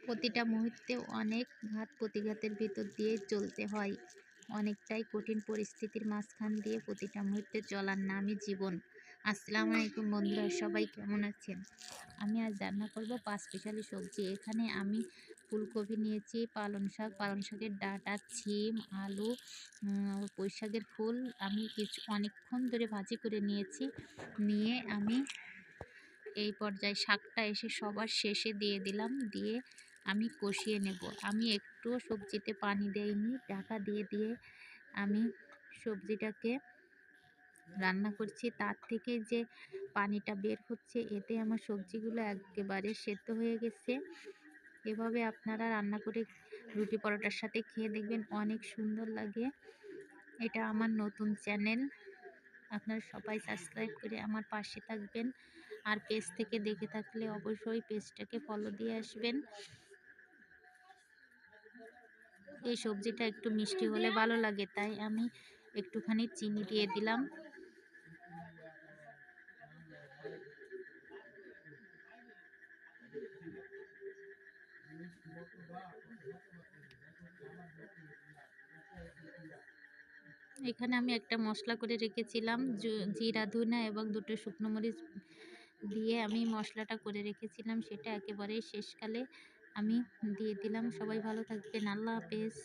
প্রতিটা মুহূর্তে অনেক ঘাত প্রতিঘাতের ভিতর দিয়ে চলতে হয়। অনেকটাই কঠিন পরিস্থিতির মাঝখান দিয়ে প্রতিটা মুহূর্তে চলার নামই জীবন। আসসালামু আলাইকুম বন্ধুরা, সবাই কেমন আছেন? আমি আজ রান্না করব 5 স্পেশালি সবজি। এখানে আমি ফুলকপি নিয়েছি, পালং শাকের ডাঁটা, শিম, আলু, পুঁই শাকের ফুল। আমি অনেকক্ষণ ধরে ভাজি করে নিয়েছি। নিয়ে আমি এই পর্যায়ে শাকটা এসে সবার শেষে দিয়ে দিলাম। দিয়ে আমি কষিয়ে নেব। আমি একটুও সবজিতে পানি দেইনি, ঢাকা দিয়ে আমি সবজিটাকে রান্না করছি। তার থেকে যে পানিটা বের হচ্ছে, এতে আমার সবজিগুলো একেবারে সেদ্ধ হয়ে গেছে। এভাবে আপনারা রান্না করে রুটি পরোটার সাথে খেয়ে দেখবেন, অনেক সুন্দর লাগে। এটা আমার নতুন চ্যানেল, আপনারা সবাই সাবস্ক্রাইব করে আমার পাশে থাকবেন। আর পেজ থেকে দেখে থাকলে অবশ্যই পেজটাকে ফলো দিয়ে আসবেন। এই সবজিটা একটু মিষ্টি হলে ভালো লাগে, তাই আমি একটুখানি চিনি দিয়ে দিলাম। এখানে আমি একটা মশলা করে রেখেছিলাম, জিরা, ধনিয়া এবং 2টো শুকনো মরিচ দিয়ে আমি মশলাটা করে রেখেছিলাম, সেটা একেবারে শেষকালে আমি দিয়ে দিলাম। সবাই ভালো থাকবেন, আল্লাহ হাফেজ।